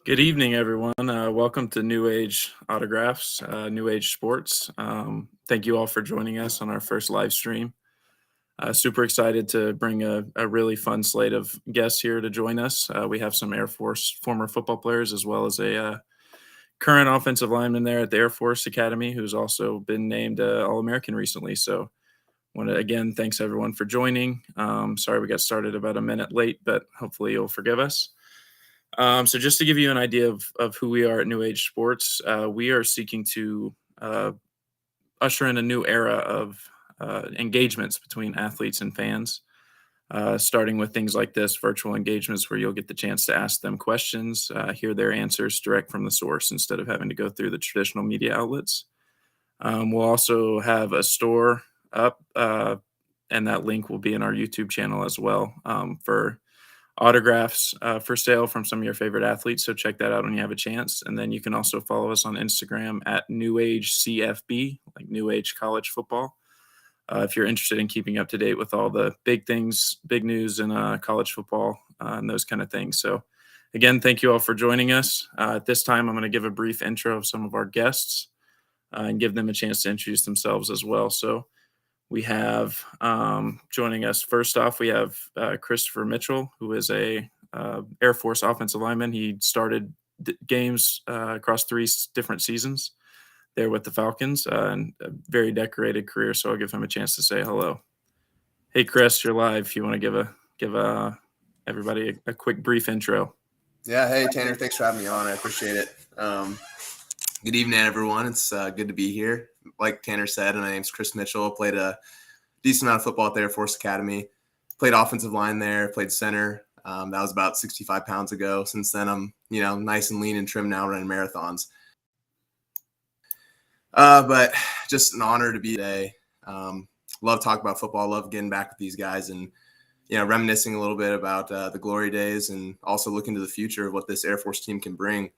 Good evening, everyone. Welcome to New Age Autographs, New Age Sports. Thank you all for joining us on our first live stream. Super excited to bring a really fun slate of guests here to join us. We have some Air Force former football players, as well as a current offensive lineman there at the Air Force Academy, who's also been named All-American recently. So want to, again, thanks everyone for joining. Sorry we got started about a minute late, but hopefully you'll forgive us. So just to give you an idea of who we are at New Age Sports, we are seeking to usher in a new era of engagements between athletes and fans, starting with things like this, virtual engagements where you'll get the chance to ask them questions, hear their answers direct from the source instead of having to go through the traditional media outlets. We'll also have a store up, and that link will be in our YouTube channel as well, for autographs for sale from some of your favorite athletes. So check that out when you have a chance. And then you can also follow us on Instagram at New Age CFB, like New Age College Football. If you're interested in keeping up to date with all the big things, big news in college football and those kind of things. So again, thank you all for joining us. At this time, I'm going to give a brief intro of some of our guests and give them a chance to introduce themselves as well. So we have joining us first off, we have Christopher Mitchell, who is a Air Force offensive lineman. He started games across three different seasons there with the Falcons, and a very decorated career. So I'll give him a chance to say hello. Hey, Chris, you're live. If you want to give everybody a quick brief intro. Yeah. Hey, Tanner. Thanks for having me on. I appreciate it. Good evening, everyone. It's good to be here. Like Tanner said, my name's Chris Mitchell. Played a decent amount of football at the Air Force Academy. Played offensive line there. Played center. That was about 65 pounds ago. Since then, I'm nice and lean and trim now, running marathons. But just an honor to be today. Love talking about football. Love getting back with these guys and reminiscing a little bit about the glory days and also looking to the future of what this Air Force team can bring.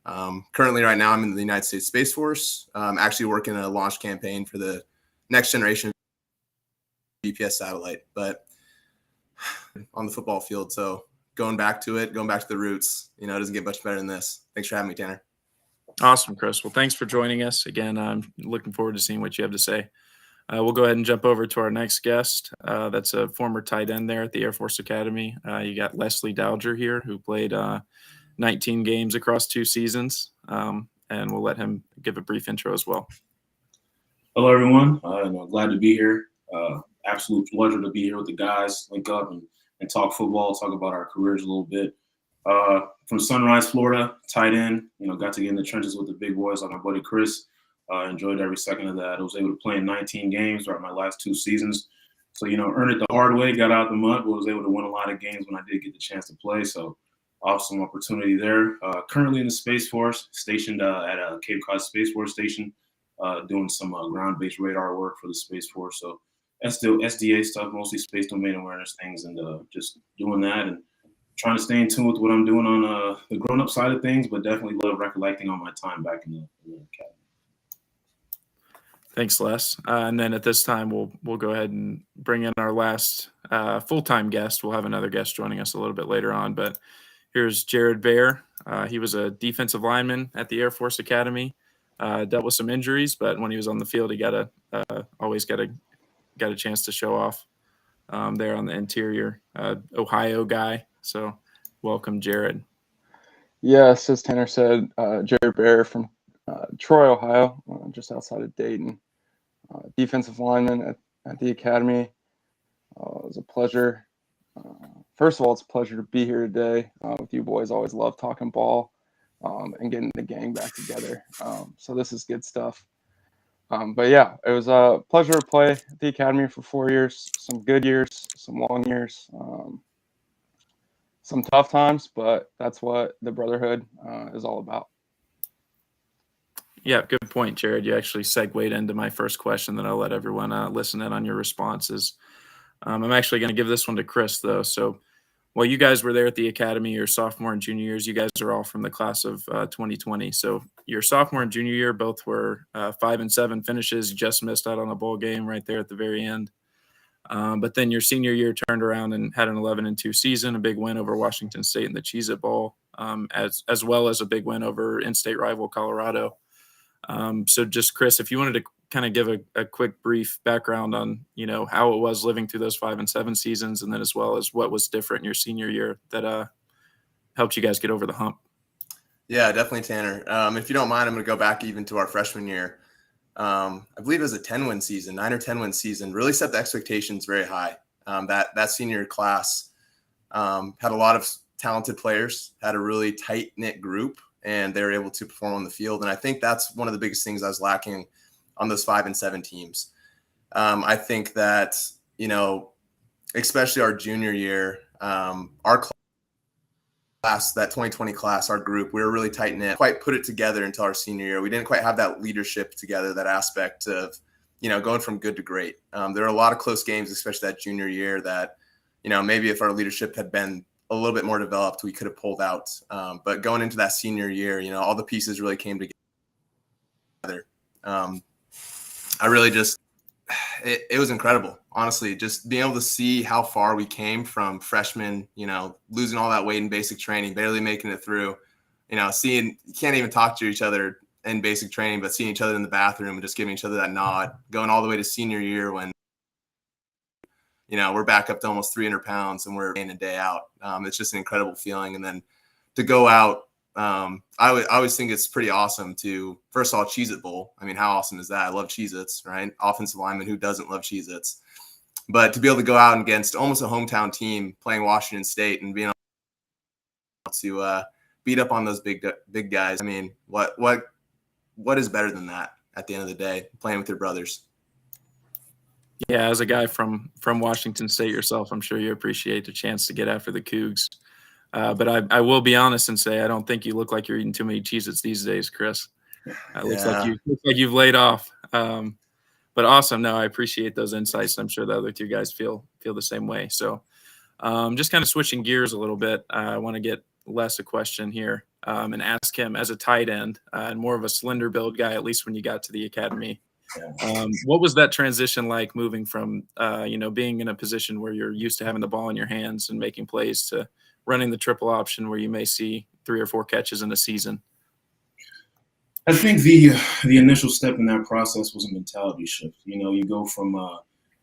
Currently right now I'm in the United States Space Force. I'm actually working a launch campaign for the next generation GPS satellite, but on the football field. So going back to the roots, it doesn't get much better than this. Thanks for having me, Tanner. Awesome, Chris. Well, thanks for joining us again. I'm looking forward to seeing what you have to say. We'll go ahead and jump over to our next guest. That's a former tight end there at the Air Force Academy. You got Leslie Dowger here, who played 19 games across 2 seasons, and we'll let him give a brief intro as well. Hello, everyone. I'm glad to be here. Absolute pleasure to be here with the guys, link up and talk football, talk about our careers a little bit. From Sunrise, Florida, tight end, got to get in the trenches with the big boys like my buddy Chris. Enjoyed every second of that. I was able to play in 19 games throughout my last 2 seasons. So, earned it the hard way, got out the mud, but was able to win a lot of games when I did get the chance to play. So awesome opportunity there. Currently in the Space Force, stationed at Cape Cod Space Force Station, doing some ground-based radar work for the Space Force. So that's still SDA stuff, mostly space domain awareness things, and just doing that and trying to stay in tune with what I'm doing on the grown-up side of things, but definitely love recollecting on my time back in the academy. Thanks, Les. And then at this time, we'll go ahead and bring in our last full-time guest. We'll have another guest joining us a little bit later on, but here's Jared Bear. He was a defensive lineman at the Air Force Academy. Dealt with some injuries, but when he was on the field, he always got a chance to show off there on the interior. Ohio guy. So welcome, Jared. Yes, as Tanner said, Jared Bear from Troy, Ohio, just outside of Dayton. Defensive lineman at the academy. It was a pleasure. First of all, it's a pleasure to be here today with you boys. Always love talking ball and getting the gang back together. So this is good stuff. But yeah, it was a pleasure to play at the academy for 4 years. Some good years, some long years, some tough times, but that's what the brotherhood is all about. Yeah, good point, Jared. You actually segued into my first question that I'll let everyone listen in on your responses. I'm actually going to give this one to Chris, though. So while you guys were there at the academy, your sophomore and junior years, you guys are all from the class of 2020. So your sophomore and junior year both were 5-7 finishes. You just missed out on a bowl game right there at the very end. But then your senior year turned around and had an 11-2 season, a big win over Washington State in the Cheez-It Bowl, as well as a big win over in-state rival Colorado. So just Chris, if you wanted to kind of give a quick brief background on, how it was living through those 5 and 7 seasons, and then as well as what was different in your senior year that helped you guys get over the hump. Yeah, definitely, Tanner. If you don't mind, I'm going to go back even to our freshman year. I believe it was a 10-win season, 9 or 10-win season, really set the expectations very high. That senior class had a lot of talented players, had a really tight-knit group, and they were able to perform on the field. And I think that's one of the biggest things I was lacking on those 5 and 7 teams. I think that, especially our junior year, our class, that 2020 class, our group, we were really tight knit, quite put it together until our senior year. We didn't quite have that leadership together, that aspect of, going from good to great. There are a lot of close games, especially that junior year, that, maybe if our leadership had been a little bit more developed, we could have pulled out. But going into that senior year, all the pieces really came together. I really just, it was incredible, honestly, just being able to see how far we came from freshmen, losing all that weight in basic training, barely making it through, seeing, you can't even talk to each other in basic training, but seeing each other in the bathroom and just giving each other that nod, going all the way to senior year when, we're back up to almost 300 pounds and we're day in and day out. It's just an incredible feeling. And then to go out, I always think it's pretty awesome to, first of all, Cheez-It Bowl. I mean, how awesome is that? I love Cheez-Its, right? Offensive lineman, who doesn't love Cheez-Its? But to be able to go out against almost a hometown team playing Washington State and being able to beat up on those big guys. I mean, what is better than that at the end of the day, playing with your brothers? Yeah, as a guy from Washington State yourself, I'm sure you appreciate the chance to get after the Cougs. But I will be honest and say I don't think you look like you're eating too many Cheez-Its these days, Chris. Looks like you've laid off. But awesome. No, I appreciate those insights. I'm sure the other two guys feel the same way. So just kind of switching gears a little bit, I want to get Les a question here and ask him, as a tight end and more of a slender build guy, at least when you got to the academy. What was that transition like, moving from, being in a position where you're used to having the ball in your hands and making plays to running the triple option where you may see 3 or 4 catches in a season? I think the initial step in that process was a mentality shift. You go from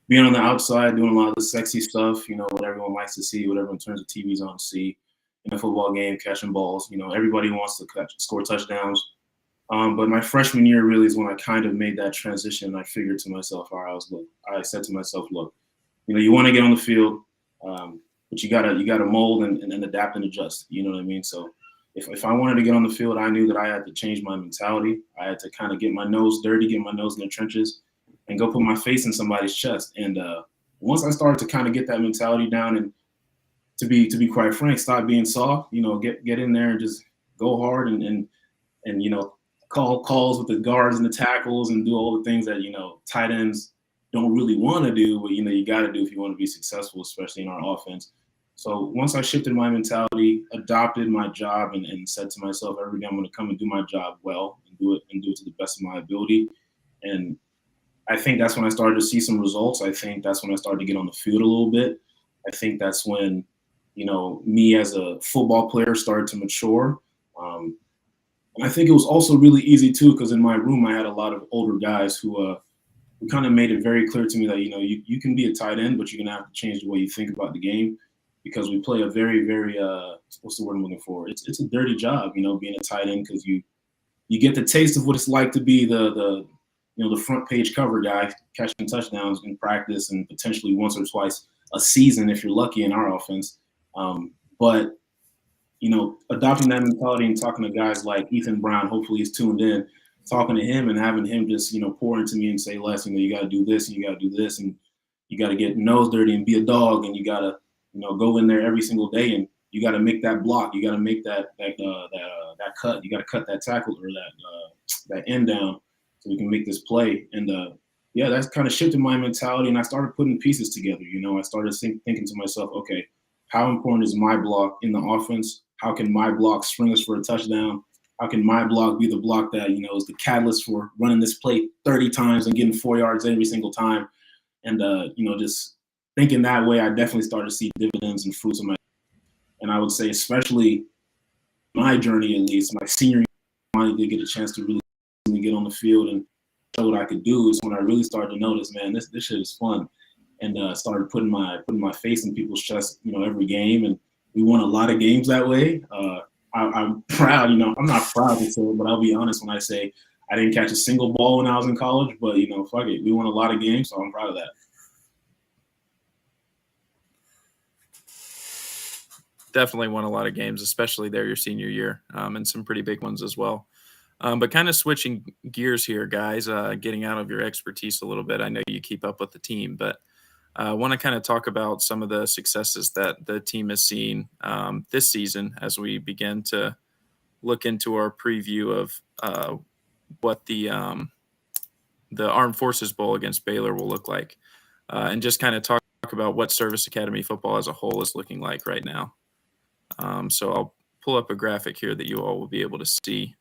being on the outside, doing a lot of the sexy stuff, what everyone likes to see, what everyone turns the TVs on to see in a football game, catching balls. Everybody wants to score touchdowns. But my freshman year really is when I kind of made that transition. I figured to myself, I said to myself, look, you want to get on the field, but you gotta mold and adapt and adjust. You know what I mean? So if I wanted to get on the field, I knew that I had to change my mentality. I had to kind of get my nose dirty, get my nose in the trenches, and go put my face in somebody's chest. And once I started to kind of get that mentality down, and to be quite frank, stop being soft, get in there and just go hard and call calls with the guards and the tackles and do all the things that, tight ends don't really want to do, but, you got to do if you want to be successful, especially in our offense. So once I shifted my mentality, adopted my job, and said to myself, every day I'm going to come and do my job well and do it to the best of my ability. And I think that's when I started to see some results. I think that's when I started to get on the field a little bit. I think that's when, me as a football player started to mature. And I think it was also really easy too, because in my room I had a lot of older guys who kind of made it very clear to me that, you can be a tight end, but you're going to have to change the way you think about the game, because we play a very, very, what's the word I'm looking for? It's a dirty job, being a tight end, because you get the taste of what it's like to be the front page cover guy catching touchdowns in practice and potentially once or twice a season if you're lucky in our offense. But adopting that mentality and talking to guys like Ethan Brown, hopefully he's tuned in, talking to him and having him just, pour into me and say, Les, you got to do this and you got to do this, and you got to get nose dirty and be a dog, and you got to, go in there every single day, and you got to make that block. You got to make that cut. You got to cut that tackle or that end down so we can make this play. And that's kind of shifted my mentality, and I started putting pieces together. I started thinking to myself, okay, how important is my block in the offense? How can my block spring us for a touchdown? How can my block be the block that, is the catalyst for running this play 30 times and getting 4 yards every single time? And, just thinking that way, I definitely started to see dividends and fruits of my. And I would say, especially my journey, at least my senior year, I finally did get a chance to really get on the field and show what I could do. Is when I really started to notice, man, this shit is fun, and started putting my face in people's chest, every game. And we won a lot of games that way. I'm proud, I'm not proud to say it, but I'll be honest when I say I didn't catch a single ball when I was in college, but fuck it, we won a lot of games, so I'm proud of that. Definitely won a lot of games, especially there your senior year, and some pretty big ones as well. But kind of switching gears here, guys, getting out of your expertise a little bit. I know you keep up with the team, but I want to kind of talk about some of the successes that the team has seen this season as we begin to look into our preview of what the Armed Forces Bowl against Baylor will look like, and just kind of talk about what Service Academy football as a whole is looking like right now. So I'll pull up a graphic here that you all will be able to see.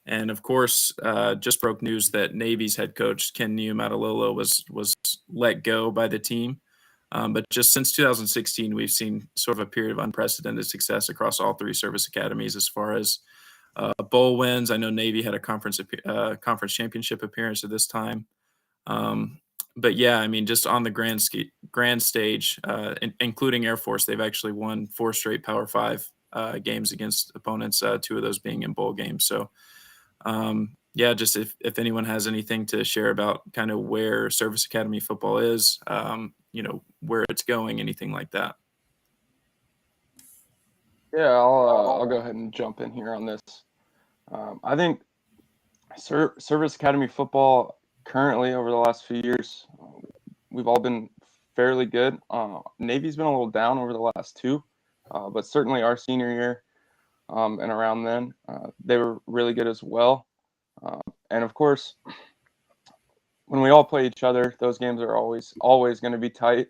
And of course, just broke news that Navy's head coach Ken Niumatalolo was let go by the team. But just since 2016, we've seen sort of a period of unprecedented success across all three service academies as far as bowl wins. I know Navy had a conference championship appearance at this time. But yeah, I mean, just on the grand stage, including Air Force, they've actually won 4 straight Power 5 games against opponents, 2 of those being in bowl games. So yeah, just if anyone has anything to share about kind of where Service Academy football is, where it's going, anything like that. Yeah, I'll go ahead and jump in here on this. I think Service Academy football currently over the last few years, we've all been fairly good. Navy's been a little down over the last 2, but certainly our senior year and around then, they were really good as well. And of course, when we all play each other, those games are always going to be tight.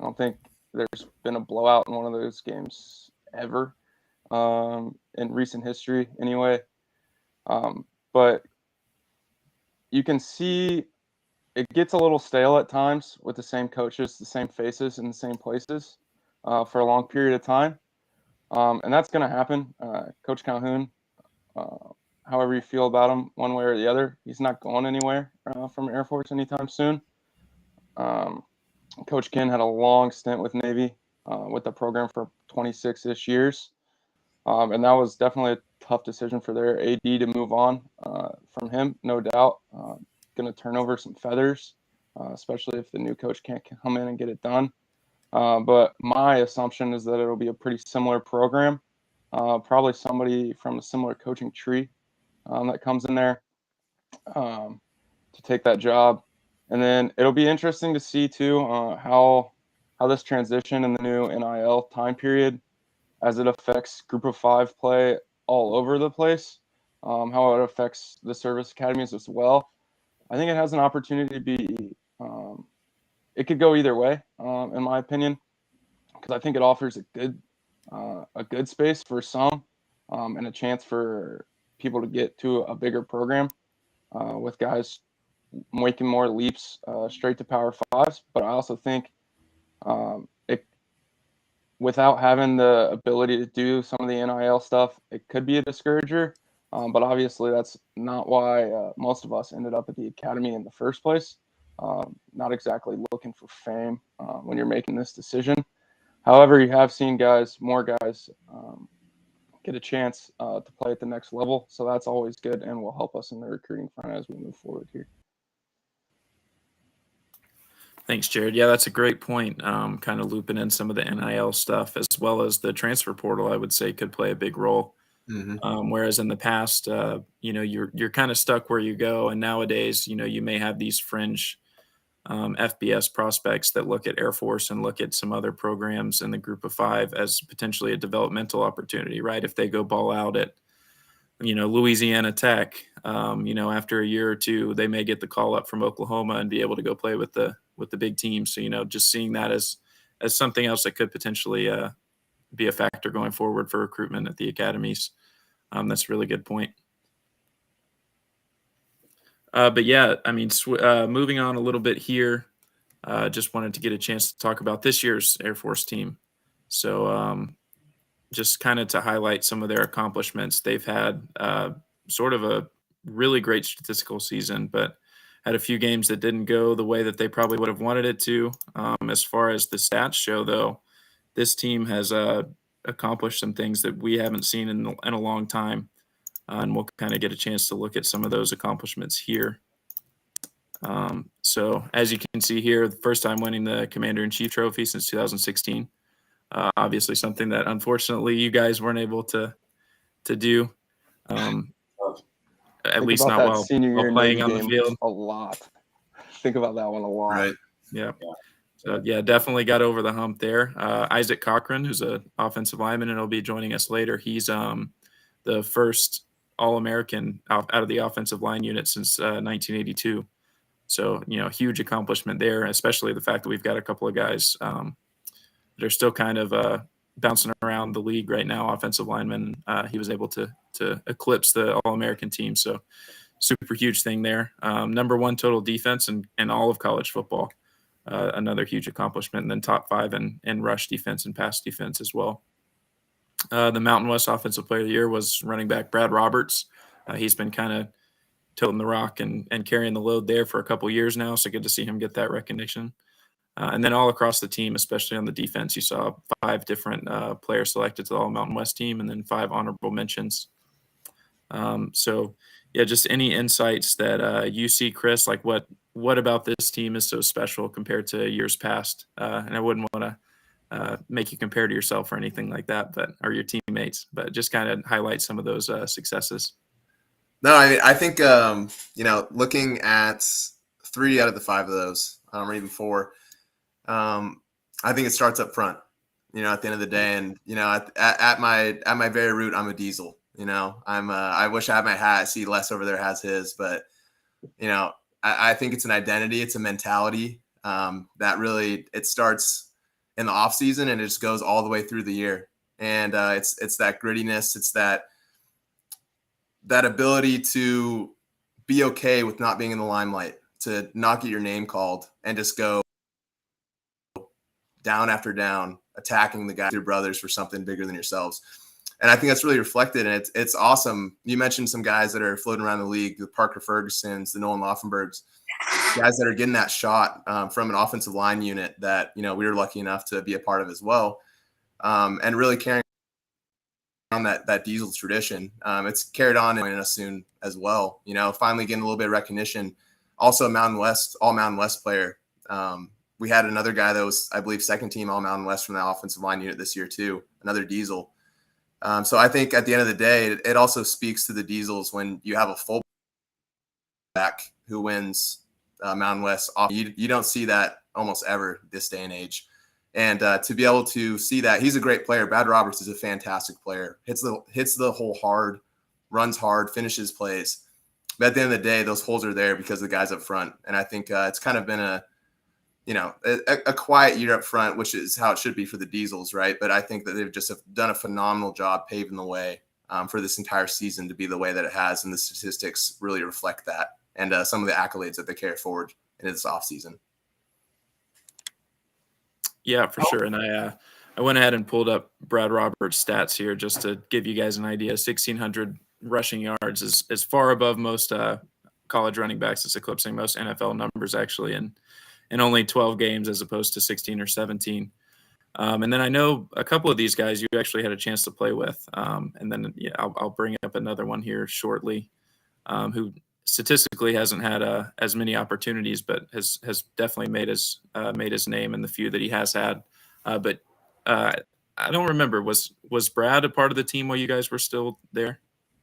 I don't think there's been a blowout in one of those games ever in recent history anyway. But you can see it gets a little stale at times with the same coaches, the same faces in the same places for a long period of time. And that's going to happen. Coach Calhoun, however you feel about him, one way or the other, he's not going anywhere from Air Force anytime soon. Coach Ken had a long stint with Navy with the program for 26-ish years. And that was definitely a tough decision for their AD to move on from him, no doubt. Going to turn over some feathers, especially if the new coach can't come in and get it done. But my assumption is that it'll be a pretty similar program, probably somebody from a similar coaching tree that comes in there to take that job. And then it'll be interesting to see, too, how this transition in the new NIL time period, as it affects Group of 5 play all over the place, how it affects the service academies as well. I think it has an opportunity to be it could go either way, in my opinion, because I think it offers a good space for some and a chance for people to get to a bigger program with guys making more leaps straight to Power 5s. But I also think without having the ability to do some of the NIL stuff, it could be a discourager. But obviously, that's not why most of us ended up at the academy in the first place. Not exactly looking for fame when you're making this decision. However, you have seen more guys get a chance to play at the next level. So that's always good and will help us in the recruiting front as we move forward here. Thanks, Jared. Yeah, that's a great point. Kind of looping in some of the NIL stuff as well as the transfer portal, I would say could play a big role. Mm-hmm. Whereas in the past, you're kind of stuck where you go. And nowadays, you may have these fringe FBS prospects that look at Air Force and look at some other programs in the Group of 5 as potentially a developmental opportunity, right? If they go ball out at, Louisiana Tech, after a year or two, they may get the call up from Oklahoma and be able to go play with the big team. So, just seeing that as something else that could potentially be a factor going forward for recruitment at the academies. That's a really good point. But yeah, I mean, moving on a little bit here, just wanted to get a chance to talk about this year's Air Force team. So just kind of to highlight some of their accomplishments. They've had sort of a really great statistical season, but had a few games that didn't go the way that they probably would have wanted it to. As far as the stats show, though, this team has accomplished some things that we haven't seen in a long time. And we'll kind of get a chance to look at some of those accomplishments here. So as you can see here, the first time winning the Commander-in-Chief trophy since 2016. Obviously something that unfortunately you guys weren't able to do. At least not while playing on the field. A lot. Think about that one a lot. Right. Yeah. So yeah, definitely got over the hump there. Isaac Cochran, who's an offensive lineman and will be joining us later. He's the first All-American out of the offensive line unit since 1982. So, huge accomplishment there, especially the fact that we've got a couple of guys that are still kind of bouncing around the league right now, offensive linemen. He was able to eclipse the All-American team. So super huge thing there. Number 1 total defense in all of college football. Another huge accomplishment. And then top 5 in rush defense and pass defense as well. The Mountain West Offensive Player of the Year was running back Brad Roberts. He's been kind of tilting the rock and carrying the load there for a couple years now. So good to see him get that recognition. And then all across the team, especially on the defense, you saw 5 different players selected to the All-Mountain West team and then 5 honorable mentions. So, yeah, just any insights that you see, Chris, like what about this team is so special compared to years past? And I wouldn't want to make you compare to yourself or anything like that, or your teammates, but just kind of highlight some of those successes. No, I think, looking at 3 out of the 5 of those, or even 4, I think it starts up front, at the end of the day. And, at my very root, I'm a Diesel, I wish I had my hat. I see Les over there has his, but, I think it's an identity. It's a mentality that really, it starts in the off season and it just goes all the way through the year. And it's that grittiness. It's that ability to be okay with not being in the limelight, to not get your name called and just go down after down, attacking the guys, your brothers, for something bigger than yourselves. And I think that's really reflected, and it's awesome. You mentioned some guys that are floating around the league, the Parker Fergusons, the Nolan Laufenbergs, guys that are getting that shot from an offensive line unit that, we were lucky enough to be a part of as well, and really carrying on that Diesel tradition. It's carried on in us soon as well, finally getting a little bit of recognition. Also a all Mountain West player. We had another guy that was, I believe, second team All Mountain West from the offensive line unit this year too, another Diesel. So I think at the end of the day, it also speaks to the Diesels when you have a full back who wins Mountain West. You don't see that almost ever this day and age. And to be able to see that, he's a great player. Brad Roberts is a fantastic player. Hits the hole hard, runs hard, finishes plays. But at the end of the day, those holes are there because the guys up front. And I think it's kind of been a quiet year up front, which is how it should be for the Diesels, right? But I think that they've just done a phenomenal job paving the way for this entire season to be the way that it has, and the statistics really reflect that, and some of the accolades that they carry forward into this offseason. Yeah, for sure. And I went ahead and pulled up Brad Roberts' stats here just to give you guys an idea. 1,600 rushing yards is far above most college running backs. It's eclipsing most NFL numbers, actually, in only 12 games as opposed to 16 or 17. And then I know a couple of these guys you actually had a chance to play with. And then I'll bring up another one here shortly, who statistically hasn't had as many opportunities, but has definitely made his name in the few that he has had. But I don't remember, was Brad a part of the team while you guys were still there?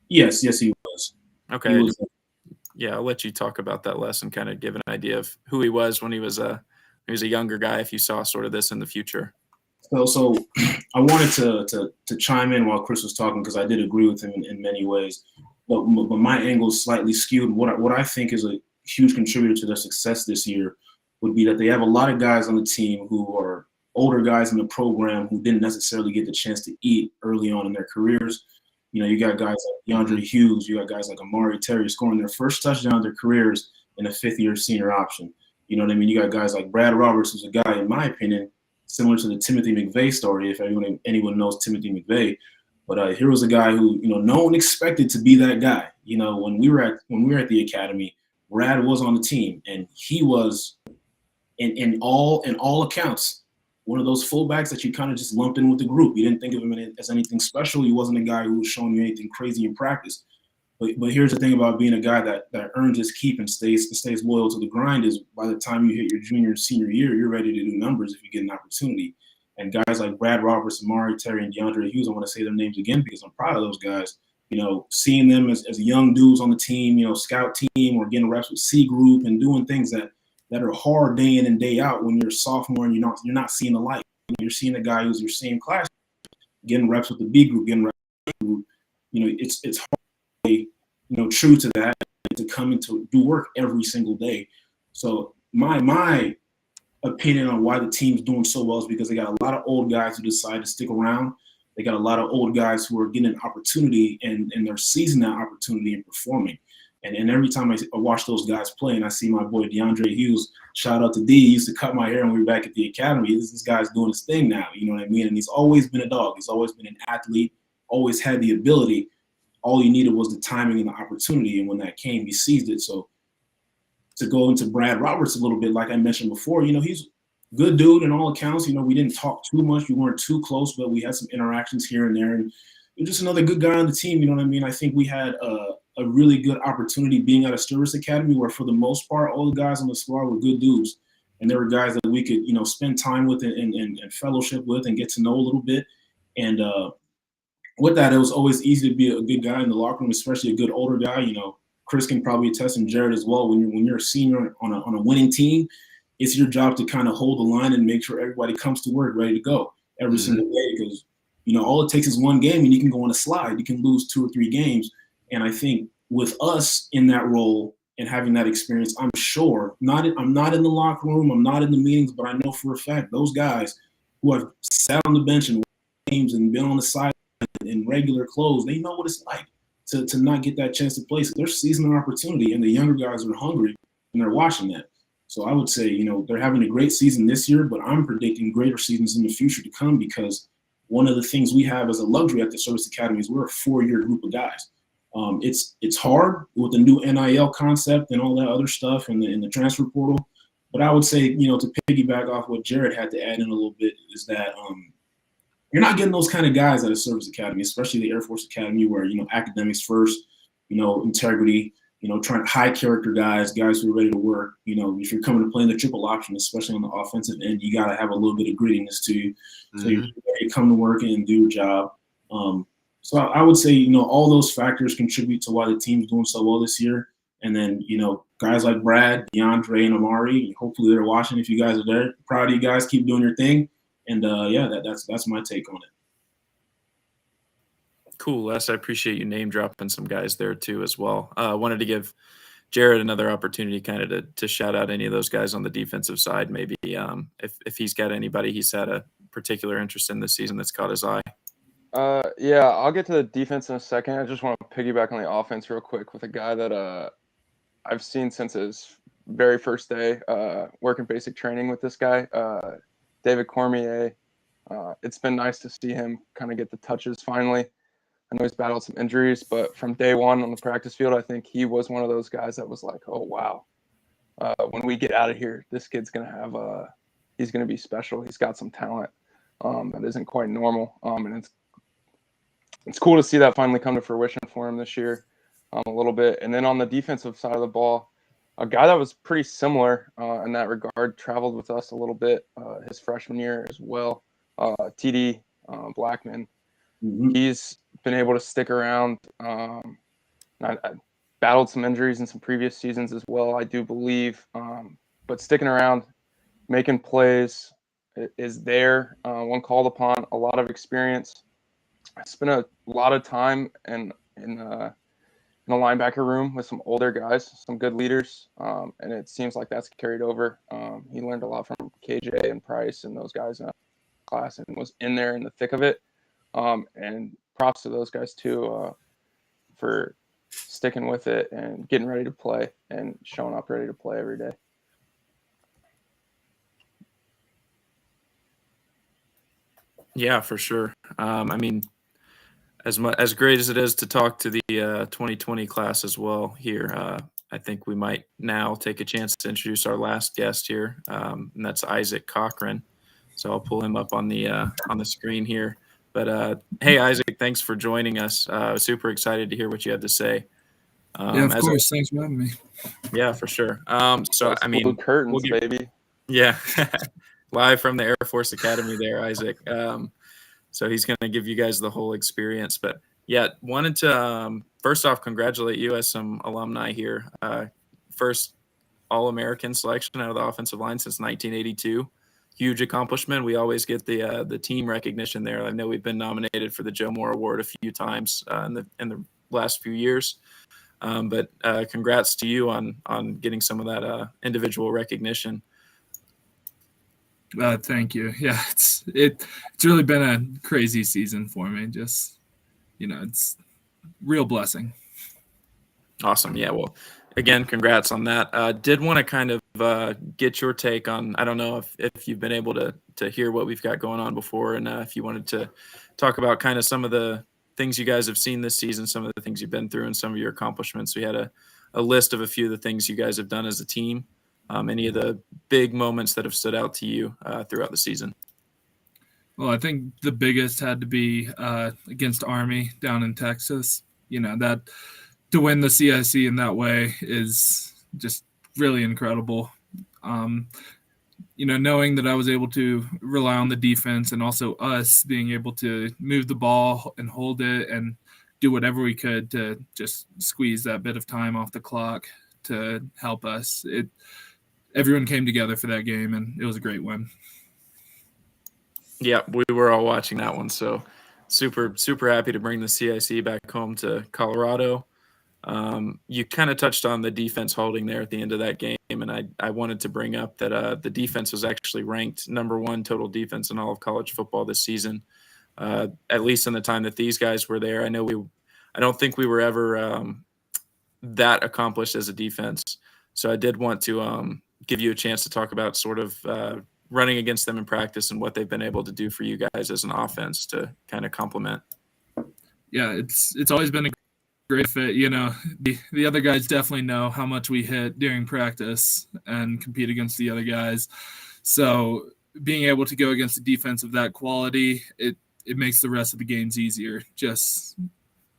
Yes, he was. Okay. He was. Yeah, I'll let you talk about that, Les, and kind of give an idea of who he was when he was a younger guy, if you saw sort of this in the future. So I wanted to chime in while Chris was talking, because I did agree with him in many ways. But my angle is slightly skewed. What I think is a huge contributor to their success this year would be that they have a lot of guys on the team who are older guys in the program who didn't necessarily get the chance to eat early on in their careers. You got guys like DeAndre Hughes, you got guys like Amari Terry scoring their first touchdown of their careers in a 5th-year senior option. You know what I mean? You got guys like Brad Roberts, who's a guy, in my opinion, similar to the Timothy McVeigh story, if anyone knows Timothy McVeigh. But here was a guy who, no one expected to be that guy. When we were at the academy, Brad was on the team, and he was, in all accounts, one of those fullbacks that you kind of just lumped in with the group. You didn't think of him as anything special. He wasn't a guy who was showing you anything crazy in practice. But here's the thing about being a guy that earns his keep and stays loyal to the grind is by the time you hit your junior and senior year, you're ready to do numbers if you get an opportunity. And guys like Brad Roberts, Amari, Terry, and DeAndre Hughes, I want to say their names again because I'm proud of those guys. Seeing them as young dudes on the team, scout team or getting reps with C group and doing things that are hard day in and day out when you're a sophomore and you're not seeing the light. You're seeing a guy who's your same class getting reps with the B group, getting reps with the B group. It's hard. True to that, to come into do work every single day. So my opinion on why the team's doing so well is because they got a lot of old guys who decide to stick around. They got a lot of old guys who are getting an opportunity and they're seizing that opportunity and performing. And every time I watch those guys play and I see my boy DeAndre Hughes, shout out to D, he used to cut my hair when we were back at the academy. This guy's doing his thing now, you know what I mean? And he's always been a dog. He's always been an athlete, always had the ability. All you needed was the timing and the opportunity, and when that came, he seized it. So to go into Brad Roberts a little bit, like I mentioned before, he's a good dude in all accounts. We didn't talk too much. We weren't too close, but we had some interactions here and there. And he was just another good guy on the team, you know what I mean? I think we had a really good opportunity being at a service academy where, for the most part, all the guys on the squad were good dudes. And there were guys that we could, spend time with and fellowship with and get to know a little bit. And with that, it was always easy to be a good guy in the locker room, especially a good older guy. Chris can probably attest, and Jared as well. When you're a senior on a winning team, it's your job to kind of hold the line and make sure everybody comes to work ready to go every single day. Because all it takes is one game, and you can go on a slide. You can lose 2 or 3 games. And I think with us in that role and having that experience, I'm sure I'm not in the locker room, I'm not in the meetings, but I know for a fact those guys who have sat on the bench and games and been on the side in regular clothes, they know what it's like to not get that chance to play. So they're seizing an opportunity, and the younger guys are hungry and they're watching that. So I would say, they're having a great season this year, but I'm predicting greater seasons in the future to come because one of the things we have as a luxury at the service academy is we're a 4-year group of guys. It's hard with the new NIL concept and all that other stuff and the transfer portal. But I would say, to piggyback off what Jared had to add in a little bit is that you're not getting those kind of guys at a service academy, especially the Air Force Academy, where academics first, integrity, trying high character guys who are ready to work. If you're coming to play in the triple option, especially on the offensive end, you got to have a little bit of grittiness to you, so you're ready to come to work and do your job. So I would say all those factors contribute to why the team's doing so well this year. And then guys like Brad, DeAndre, and Amari, hopefully they're watching. If you guys are there, proud of you guys. Keep doing your thing. And that's my take on it. Cool, Les. I appreciate you name dropping some guys there too as well. I wanted to give Jared another opportunity kind of to shout out any of those guys on the defensive side, maybe if he's got anybody he's had a particular interest in this season that's caught his eye. Yeah, I'll get to the defense in a second. I just want to piggyback on the offense real quick with a guy that I've seen since his very first day working basic training with this guy. David Cormier. It's been nice to see him kind of get the touches finally. I know he's battled some injuries, but from day one on the practice field, I think he was one of those guys that was like, oh, wow. When we get out of here, this kid's going to he's going to be special. He's got some talent that isn't quite normal. And it's cool to see that finally come to fruition for him this year a little bit. And then on the defensive side of the ball, a guy that was pretty similar in that regard, traveled with us a little bit his freshman year as well, TD Blackman. Mm-hmm. He's been able to stick around. I battled some injuries in some previous seasons as well, I do believe. But sticking around, making plays is there. When called upon, a lot of experience. I spent a lot of time in the linebacker room with some older guys, some good leaders, and it seems like that's carried over. He learned a lot from KJ and Price and those guys in that class and was in there in the thick of it. And props to those guys too for sticking with it and getting ready to play and showing up ready to play every day. Yeah, for sure. I mean, as great as it is to talk to the 2020 class as well here, I think we might now take a chance to introduce our last guest here, and that's Isaac Cochran. So I'll pull him up on the screen here. But hey, Isaac, thanks for joining us. Super excited to hear what you had to say. Yeah, of As course. Thanks for having me. yeah, for sure. So That's I blue mean, curtains, we'll baby. yeah, live from the Air Force Academy there, Isaac. So he's going to give you guys the whole experience. But yeah, wanted to first off congratulate you as some alumni here. First All-American selection out of the offensive line since 1982. Huge accomplishment. We always get the team recognition there. I know we've been nominated for the Joe Moore Award a few times in the last few years. But congrats to you on getting some of that individual recognition. Thank you. Yeah, it's really been a crazy season for me. Just it's real blessing. Awesome. Yeah. Well, again, congrats on that. Did want to kind of get your take on. I don't know if you've been able to hear what we've got going on before, and if you wanted to talk about kind of some of the things you guys have seen this season, some of the things you've been through, and some of your accomplishments. We had a list of a few of the things you guys have done as a team. Any of the big moments that have stood out to you throughout the season? Well, I think the biggest had to be against Army down in Texas. That to win the CIC in that way is just really incredible. Knowing that I was able to rely on the defense and also us being able to move the ball and hold it and do whatever we could to just squeeze that bit of time off the clock to help us. Everyone came together for that game, and it was a great win. Yeah, we were all watching that one. So super, super happy to bring the CIC back home to Colorado. You kind of touched on the defense holding there at the end of that game, and I wanted to bring up that the defense was actually ranked number 1 total defense in all of college football this season, at least in the time that these guys were there. I don't think we were ever that accomplished as a defense. So I did want to give you a chance to talk about sort of running against them in practice and what they've been able to do for you guys as an offense to kind of complement. Yeah, it's always been a great fit. The other guys definitely know how much we hit during practice and compete against the other guys. So being able to go against a defense of that quality, it makes the rest of the games easier. Just,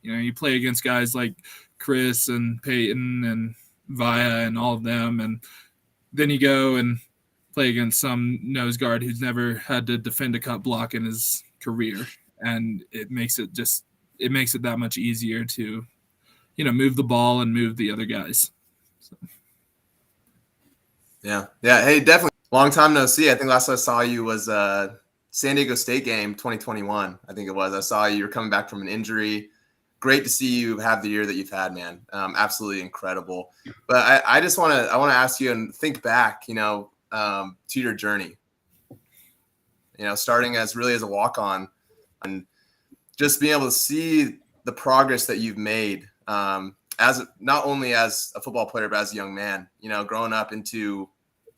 you play against guys like Chris and Peyton and Via and all of them, and then you go and play against some nose guard who's never had to defend a cut block in his career, and it makes it that much easier to move the ball and move the other guys. So. Yeah. Hey, definitely long time no see. I think last I saw you was San Diego State game 2021. I think it was. I saw you were coming back from an injury. Great to see you have the year that you've had, man. Absolutely incredible. But I just want to ask you and think back, to your journey. Starting as a walk-on, and just being able to see the progress that you've made as not only as a football player but as a young man. Growing up into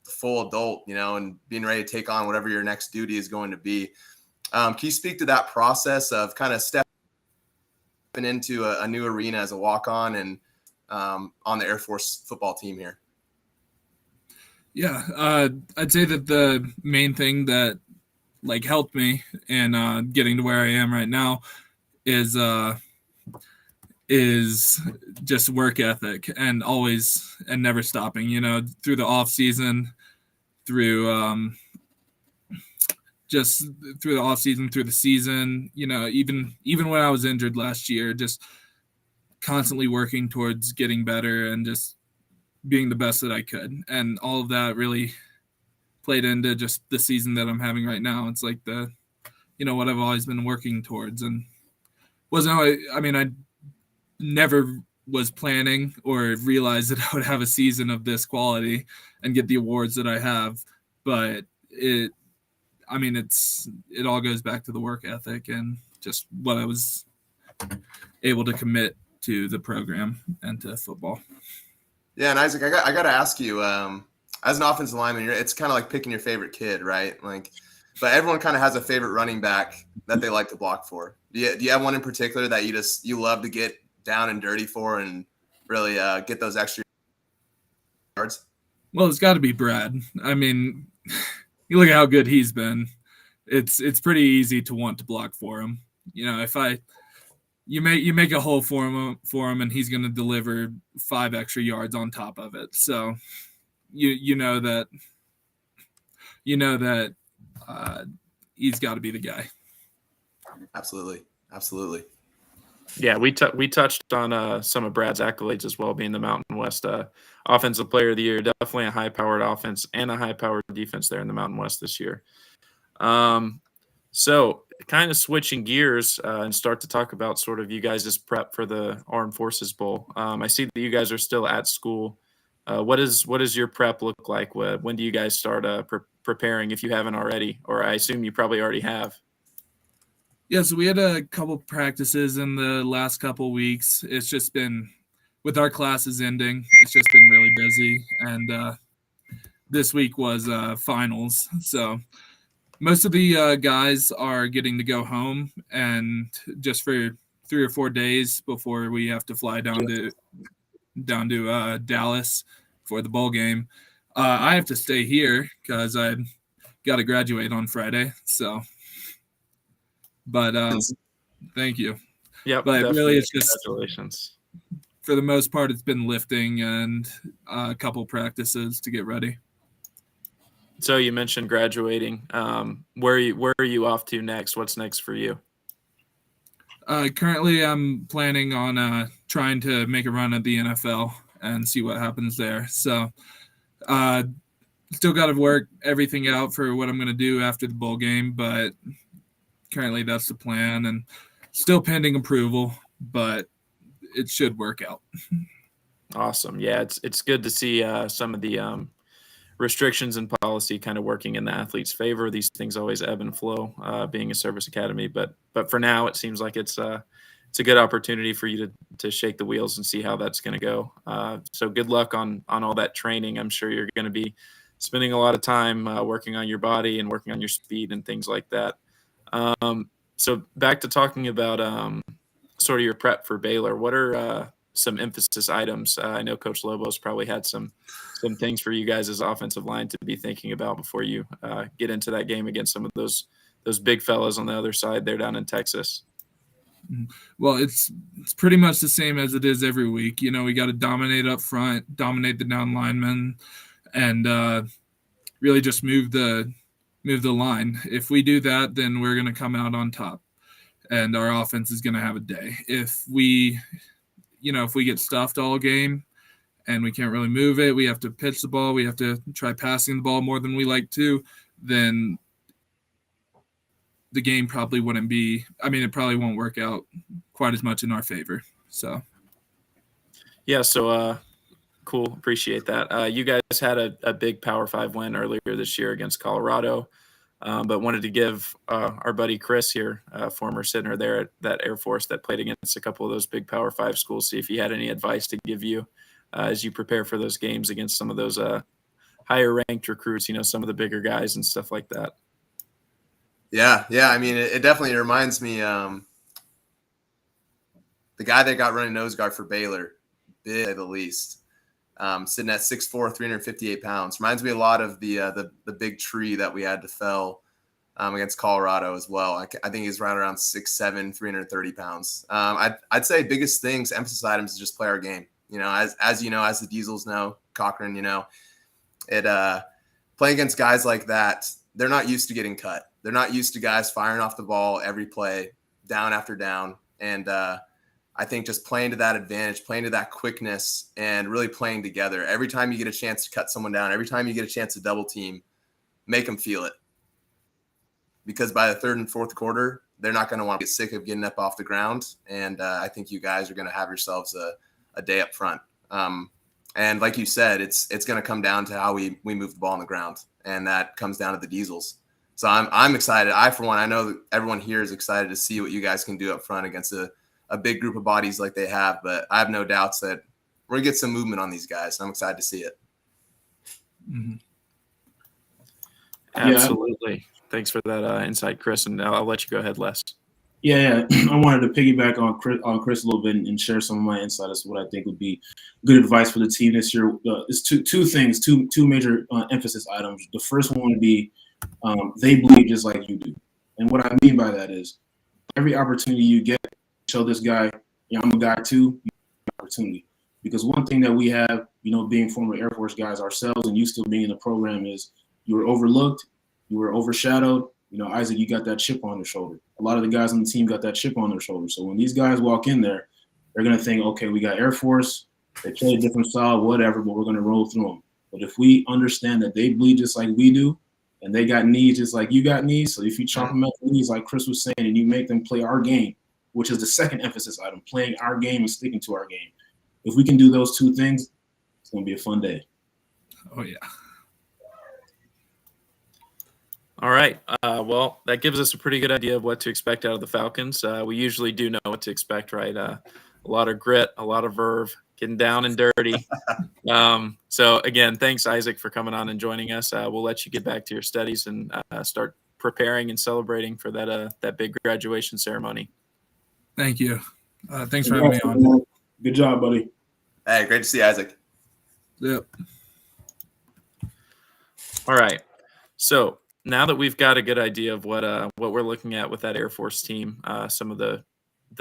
the full adult, and being ready to take on whatever your next duty is going to be. Can you speak to that process of kind of stepping into a new arena as a walk-on and on the Air Force football team here? Yeah, I'd say that the main thing that helped me in getting to where I am right now is just work ethic and always and never stopping. Through the off season, through through the season, even when I was injured last year, just constantly working towards getting better and just being the best that I could. And all of that really played into just the season that I'm having right now. It's like what I've always been working towards, and I never was planning or realized that I would have a season of this quality and get the awards that I have. But it all goes back to the work ethic and just what I was able to commit to the program and to football. Yeah, and Isaac, I got to ask you, as an offensive lineman, it's kind of like picking your favorite kid, right? Like But everyone kind of has a favorite running back that they like to block for. Do you have one in particular that you love to get down and dirty for and really get those extra yards? Well, it's got to be Brad. I mean, you look at how good he's been. It's pretty easy to want to block for him. You know, if you make a hole for him, and he's going to deliver 5 extra yards on top of it. So you know that he's got to be the guy. Absolutely. Yeah, we touched on some of Brad's accolades as well, being the Mountain West Offensive Player of the Year. Definitely a high-powered offense and a high-powered defense there in the Mountain West this year. So kind of switching gears and start to talk about sort of you guys' prep for the Armed Forces Bowl. I see that you guys are still at school. What does your prep look like? When do you guys start preparing if you haven't already? Or I assume you probably already have. Yeah, so we had a couple practices in the last couple weeks. It's just been, with our classes ending, it's just been really busy. And this week was finals. So most of the guys are getting to go home and just for 3 or 4 days before we have to fly down to Dallas for the bowl game. I have to stay here because I got to graduate on Friday. So, but thank you. Yeah, but really, it's just congratulations. For the most part, it's been lifting and a couple practices to get ready. So you mentioned graduating. Where are you off to next? What's next for you? Currently, I'm planning on trying to make a run at the NFL and see what happens there. So, still got to work everything out for what I'm going to do after the bowl game, but currently that's the plan and still pending approval, but it should work out. Awesome. Yeah, it's good to see some of the restrictions and policy kind of working in the athlete's favor. These things always ebb and flow, being a service academy, but for now it seems like it's a good opportunity for you to shake the wheels and see how that's going to go. So good luck on all that training. I'm sure you're going to be spending a lot of time working on your body and working on your speed and things like that. So back to talking about sort of your prep for Baylor. What are some emphasis items? I know Coach Lobo's probably had some things for you guys as offensive line to be thinking about before you get into that game against some of those big fellas on the other side there down in Texas. Well, it's pretty much the same as it is every week. You know, we got to dominate up front, dominate the down linemen, and really just move the line. If we do that, then we're going to come out on top, and our offense is going to have a day. If we get stuffed all game and we can't really move it, we have to pitch the ball, we have to try passing the ball more than we like to, then the game probably wouldn't be – it probably won't work out quite as much in our favor. So, yeah, so cool. Appreciate that. You guys had a big Power 5 win earlier this year against Colorado, but wanted to give our buddy Chris here, former center there at that Air Force that played against a couple of those big Power 5 schools, see if he had any advice to give you as you prepare for those games against some of those higher-ranked recruits, some of the bigger guys and stuff like that. Yeah. It definitely reminds me the guy that got running nose guard for Baylor, big at the least, sitting at 6'4", 358 pounds. Reminds me a lot of the big tree that we had to fell against Colorado as well. I think he's right around 6'7", 330 pounds. I'd say biggest things, emphasis items, is just play our game. As you know, as the Diesels know, Cochran, playing against guys like that, they're not used to getting cut. They're not used to guys firing off the ball every play, down after down. And I think just playing to that advantage, playing to that quickness, and really playing together. Every time you get a chance to cut someone down, every time you get a chance to double team, make them feel it. Because by the third and fourth quarter, they're not going to want to get sick of getting up off the ground. And I think you guys are going to have yourselves a day up front. And like you said, it's going to come down to how we move the ball on the ground. And that comes down to the Diesels. So I'm excited. For one, I know that everyone here is excited to see what you guys can do up front against a big group of bodies like they have. But I have no doubts that we're going to get some movement on these guys. I'm excited to see it. Mm-hmm. Absolutely. Thanks for that insight, Chris, and I'll let you go ahead, Les. Yeah. I wanted to piggyback on Chris a little bit and share some of my insight as to what I think would be good advice for the team this year. It's two things, two major emphasis items. The first one would be they bleed just like you do. And what I mean by that is every opportunity you get, show this guy, I'm a guy too, opportunity. Because one thing that we have, being former Air Force guys ourselves and you still being in the program is you were overlooked, you were overshadowed. Isaac, you got that chip on your shoulder. A lot of the guys on the team got that chip on their shoulder. So when these guys walk in there, they're going to think, okay, we got Air Force, they play a different style, whatever, but we're going to roll through them. But if we understand that they bleed just like we do, and they got needs just like you got needs, so if you chop them at the knees like Chris was saying, and you make them play our game, which is the second emphasis item, playing our game and sticking to our game. If we can do those two things, it's going to be a fun day. Oh, yeah. All right. Well, that gives us a pretty good idea of what to expect out of the Falcons. We usually do know what to expect, right? A lot of grit, a lot of verve, getting down and dirty. So, again, thanks, Isaac, for coming on and joining us. We'll let you get back to your studies and start preparing and celebrating for that big graduation ceremony. Thank you. Thanks for having me on. Good job, buddy. Hey, great to see Isaac. Yep. All right. So now that we've got a good idea of what we're looking at with that Air Force team, some of the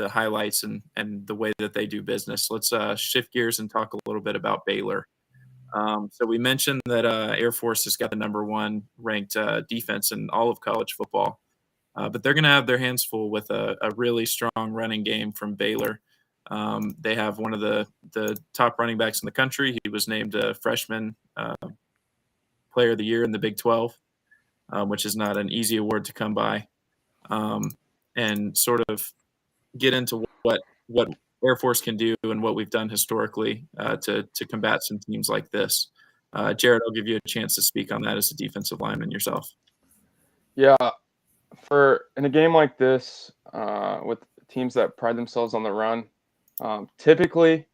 highlights and the way that they do business, let's shift gears and talk a little bit about Baylor. So we mentioned that Air Force has got the number one ranked defense in all of college football, but they're going to have their hands full with a really strong running game from Baylor. They have one of the top running backs in the country. He was named a freshman player of the year in the Big 12. Which is not an easy award to come by, and sort of get into what Air Force can do and what we've done historically to combat some teams like this. Jared, I'll give you a chance to speak on that as a defensive lineman yourself. Yeah, in a game like this, with teams that pride themselves on the run, typically,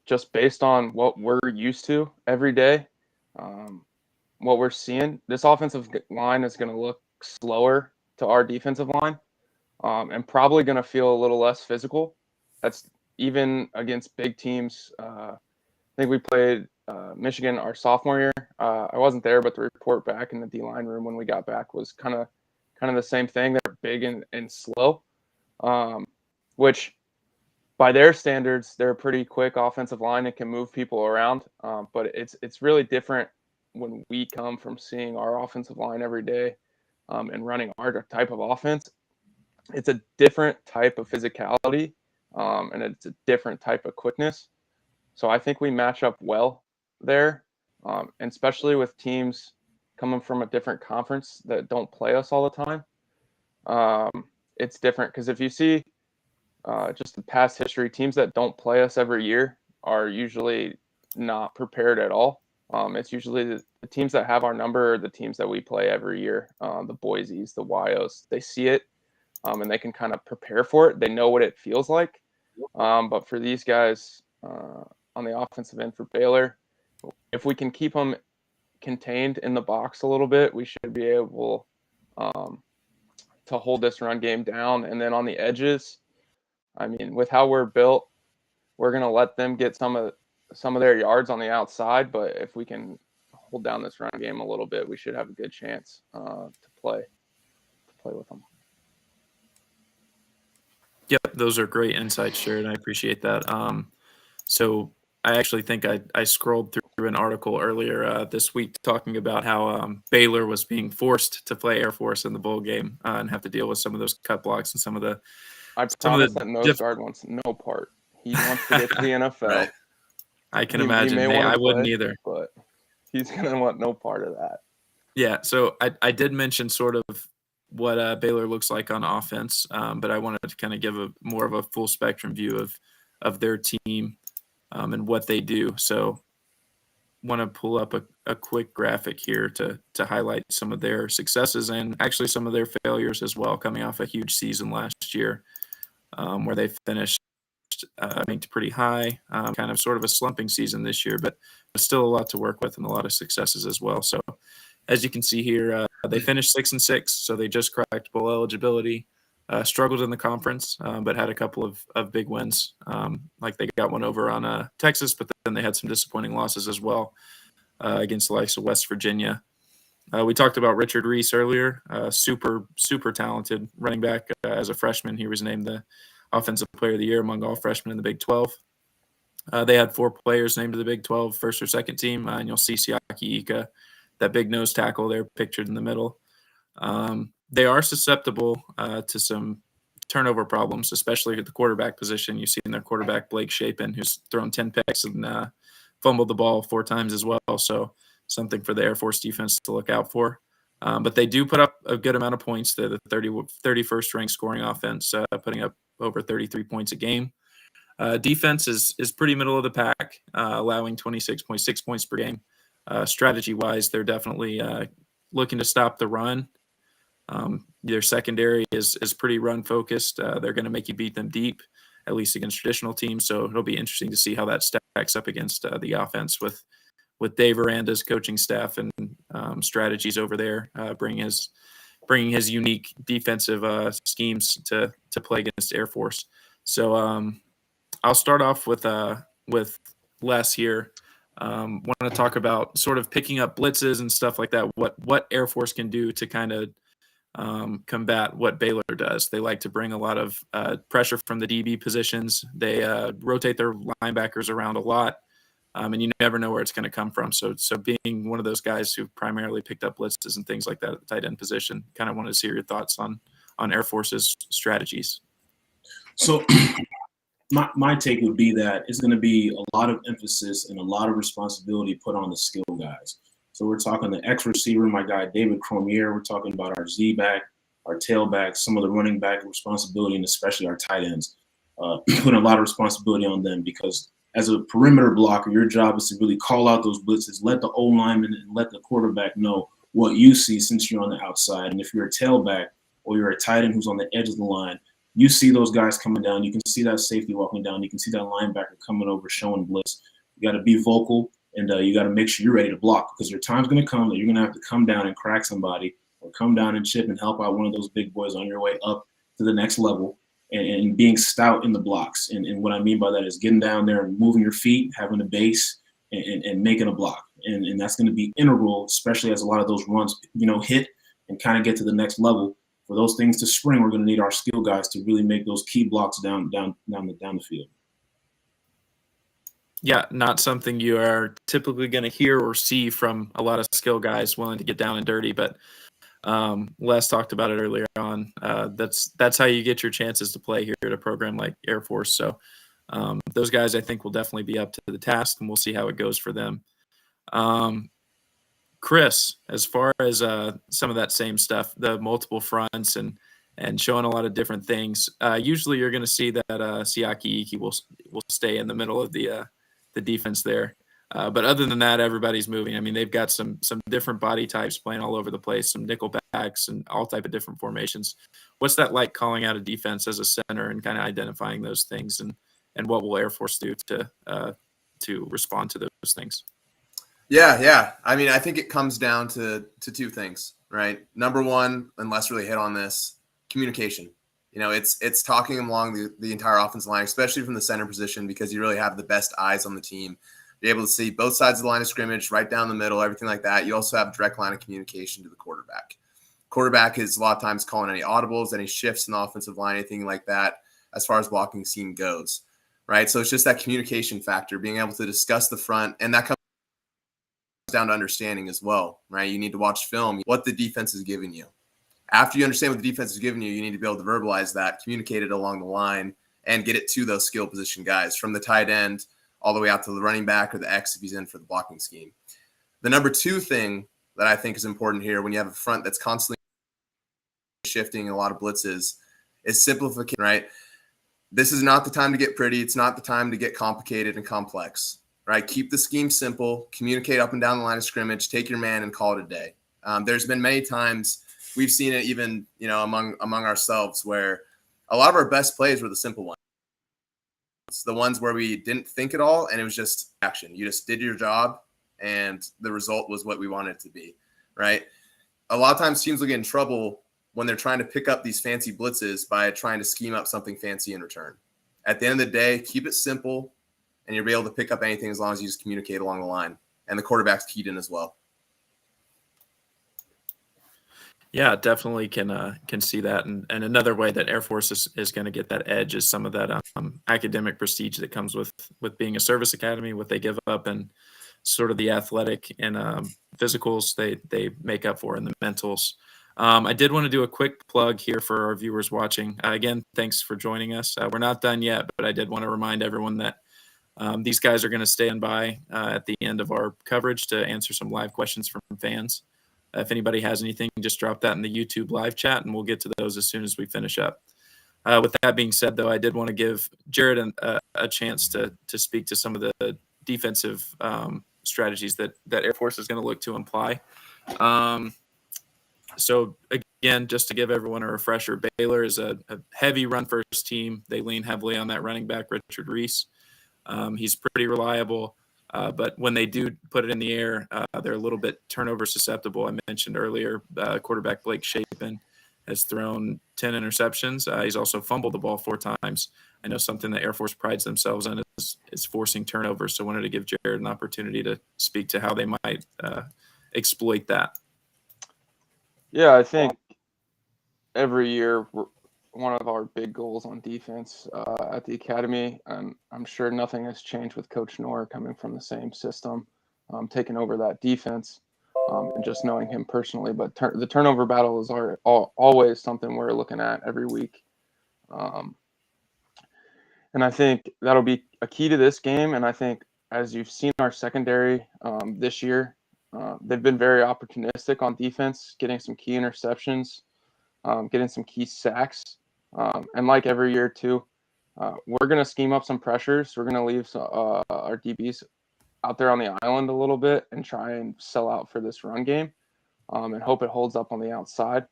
just based on what we're used to every day, what we're seeing, this offensive line is going to look slower to our defensive line, and probably going to feel a little less physical. That's even against big teams. I think we played Michigan our sophomore year. I wasn't there, but the report back in the D-line room when we got back was kind of the same thing. They're big and slow, which by their standards, they're a pretty quick offensive line and can move people around. But it's really different when we come from seeing our offensive line every day and running our type of offense. It's a different type of physicality, and it's a different type of quickness. So I think we match up well there, and especially with teams coming from a different conference that don't play us all the time. It's different because if you see just the past history, teams that don't play us every year are usually not prepared at all. It's usually the teams that have our number are the teams that we play every year. The Boise's, the Wyos, they see it, and they can kind of prepare for it. They know what it feels like. But for these guys on the offensive end for Baylor, if we can keep them contained in the box a little bit, we should be able to hold this run game down. And then on the edges, I mean, with how we're built, we're going to let them get some of their yards on the outside, but if we can hold down this run game a little bit, we should have a good chance to play with them. Yep, those are great insights, Jared. I appreciate that. So I actually think I scrolled through an article earlier this week talking about how Baylor was being forced to play Air Force in the bowl game and have to deal with some of those cut blocks and some of the. I promise that nose guard wants no part. He wants to get to the NFL. Right. I can imagine. Hey, I wouldn't either. But he's going to want no part of that. Yeah, so I did mention sort of what Baylor looks like on offense, but I wanted to kind of give more of a full spectrum view of their team and what they do. So want to pull up a quick graphic here to highlight some of their successes and actually some of their failures as well, coming off a huge season last year where they finished ranked pretty high, kind of sort of a slumping season this year, but still a lot to work with and a lot of successes as well. So as you can see here, They finished 6-6, so they just cracked bowl eligibility. Struggled in the conference, but had a couple of big wins. Like they got one over on Texas, but then they had some disappointing losses as well against the likes of West Virginia. We talked about Richard Reese earlier, super talented running back. As a freshman, he was named the Offensive Player of the Year among all freshmen in the Big 12. They had 4 players named to the Big 12 first or second team, and you'll see Siaki Ika, that big nose tackle there pictured in the middle. They are susceptible to some turnover problems, especially at the quarterback position. You've seen their quarterback, Blake Shapen, who's thrown 10 picks and fumbled the ball 4 times as well. So something for the Air Force defense to look out for. But they do put up a good amount of points. They're the 31st ranked scoring offense, putting up over 33 points a game. Defense is pretty middle of the pack, allowing 26.6 points per game. Strategy-wise, they're definitely looking to stop the run. Their secondary is pretty run-focused. They're going to make you beat them deep, at least against traditional teams. So it'll be interesting to see how that stacks up against the offense with Dave Aranda's coaching staff and strategies over there, bringing his unique defensive schemes to play against Air Force. So I'll start off with Les here. Want to talk about sort of picking up blitzes and stuff like that. What Air Force can do to kind of combat what Baylor does. They like to bring a lot of pressure from the DB positions. They rotate their linebackers around a lot, and you never know where it's going to come from. So being one of those guys who primarily picked up blitzes and things like that at the tight end position, kind of wanted to see your thoughts on Air Force's strategies. So my take would be that it's going to be a lot of emphasis and a lot of responsibility put on the skill guys. So we're talking the X receiver, my guy David Cormier. We're talking about our Z back, our tailback, some of the running back responsibility, and especially our tight ends. Putting a lot of responsibility on them, because as a perimeter blocker, your job is to really call out those blitzes, let the O-lineman and let the quarterback know what you see since you're on the outside. And if you're a tailback or you're a tight end who's on the edge of the line, you see those guys coming down. You can see that safety walking down. You can see that linebacker coming over, showing blitz. You got to be vocal, and you got to make sure you're ready to block, because your time's going to come that you're going to have to come down and crack somebody, or come down and chip and help out one of those big boys on your way up to the next level, and being stout in the blocks. And what I mean by that is getting down there and moving your feet, having a base, and making a block. And that's going to be integral, especially as a lot of those runs, hit and kind of get to the next level. For those things to spring, we're going to need our skill guys to really make those key blocks down the field. Yeah, not something you are typically going to hear or see from a lot of skill guys willing to get down and dirty. But Les talked about it earlier on. That's how you get your chances to play here at a program like Air Force. So those guys, I think, will definitely be up to the task, and we'll see how it goes for them. Chris, as far as some of that same stuff, the multiple fronts and showing a lot of different things, usually you're going to see that Siaki Ika will stay in the middle of the defense there. But other than that, everybody's moving. I mean, they've got some different body types playing all over the place, some nickel backs and all type of different formations. What's that like, calling out a defense as a center and kind of identifying those things, and what will Air Force do to respond to those things? Yeah. I mean, I think it comes down to 2 things, right? Number one, and Les really hit on this, communication. It's talking along the entire offensive line, especially from the center position, because you really have the best eyes on the team. Be able to see both sides of the line of scrimmage, right down the middle, everything like that. You also have direct line of communication to the quarterback. Quarterback is a lot of times calling any audibles, any shifts in the offensive line, anything like that, as far as blocking scheme goes, right? So it's just that communication factor, being able to discuss the front, and that comes down to understanding as well, right? You need to watch film, what the defense is giving you. After you understand what the defense is giving you, you need to be able to verbalize that, communicate it along the line, and get it to those skill position guys, from the tight end all the way out to the running back or the X if he's in for the blocking scheme. The number 2 thing that I think is important here, when you have a front that's constantly shifting a lot of blitzes, is simplification, right? This is not the time to get pretty. It's not the time to get complicated and complex, right? Keep the scheme simple, communicate up and down the line of scrimmage, take your man and call it a day. There's been many times we've seen it even, among ourselves, where a lot of our best plays were the simple ones. It's the ones where we didn't think at all, and it was just action. You just did your job, and the result was what we wanted it to be, right? a lot of times teams will get in trouble when they're trying to pick up these fancy blitzes by trying to scheme up something fancy in return. At the end of the day, keep it simple, and you'll be able to pick up anything as long as you just communicate along the line. And the quarterback's keyed in as well. Yeah, definitely can see that. And another way that Air Force is going to get that edge is some of that academic prestige that comes with being a service academy, what they give up, and sort of the athletic and physicals they make up for, and the mentals. I did want to do a quick plug here for our viewers watching. Again, thanks for joining us. We're not done yet, but I did want to remind everyone that these guys are going to stand by at the end of our coverage to answer some live questions from fans. If anybody has anything, just drop that in the YouTube live chat, and we'll get to those as soon as we finish up. With that being said, though, I did want to give Jared a chance to speak to some of the defensive strategies that Air Force is going to look to apply. So, again, just to give everyone a refresher, Baylor is a heavy run-first team. They lean heavily on that running back, Richard Reese. He's pretty reliable. But when they do put it in the air, they're a little bit turnover susceptible. I mentioned earlier, quarterback Blake Shapen has thrown 10 interceptions. He's also fumbled the ball 4 times. I know something that Air Force prides themselves on is forcing turnovers. So I wanted to give Jared an opportunity to speak to how they might exploit that. Yeah, I think every year one of our big goals on defense at the academy, and I'm sure nothing has changed with Coach Knorr coming from the same system, taking over that defense, and just knowing him personally. But the turnover battle is always something we're looking at every week. And I think that'll be a key to this game. And I think as you've seen our secondary this year, they've been very opportunistic on defense, getting some key interceptions, getting some key sacks. And like every year, too, we're going to scheme up some pressures. We're going to leave our DBs out there on the island a little bit and try and sell out for this run game and hope it holds up on the outside.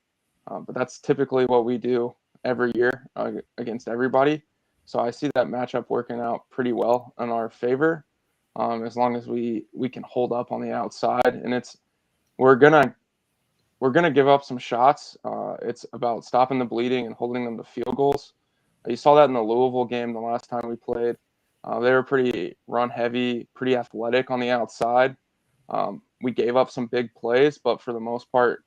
But that's typically what we do every year against everybody. So I see that matchup working out pretty well in our favor as long as we can hold up on the outside. And we're gonna give up some shots. It's about stopping the bleeding and holding them to field goals. You saw that in the Louisville game the last time we played. They were pretty run heavy, pretty athletic on the outside. We gave up some big plays, but for the most part,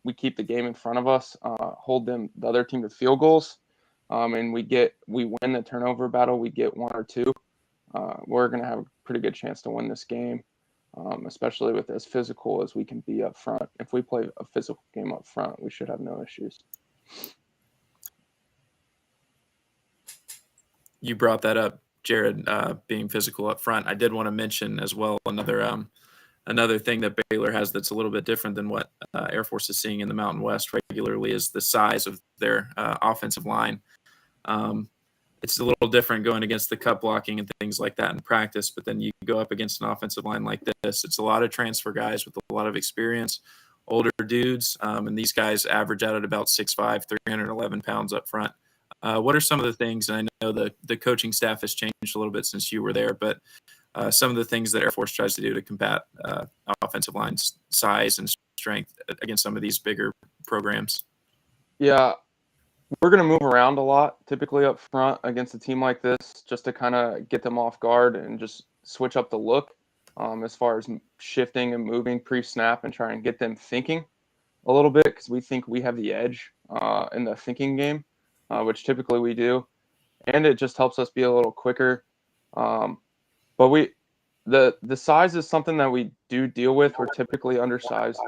we keep the game in front of us, hold the other team to field goals, and we win the turnover battle. We get 1 or 2. We're going to have a pretty good chance to win this game. Especially with as physical as we can be up front. If we play a physical game up front, we should have no issues. You brought that up, Jared, being physical up front. I did want to mention as well another thing that Baylor has that's a little bit different than what Air Force is seeing in the Mountain West regularly is the size of their offensive line. It's a little different going against the cut blocking and things like that in practice, but then you go up against an offensive line like this. It's a lot of transfer guys with a lot of experience, older dudes, and these guys average out at about 6'5", 311 pounds up front. What are some of the things, and I know the coaching staff has changed a little bit since you were there, but some of the things that Air Force tries to do to combat offensive line size and strength against some of these bigger programs? Yeah. We're going to move around a lot, typically up front against a team like this, just to kind of get them off guard and just switch up the look as far as shifting and moving pre-snap and trying to get them thinking a little bit because we think we have the edge in the thinking game, which typically we do. And it just helps us be a little quicker. But the size is something that we do deal with. We're typically undersized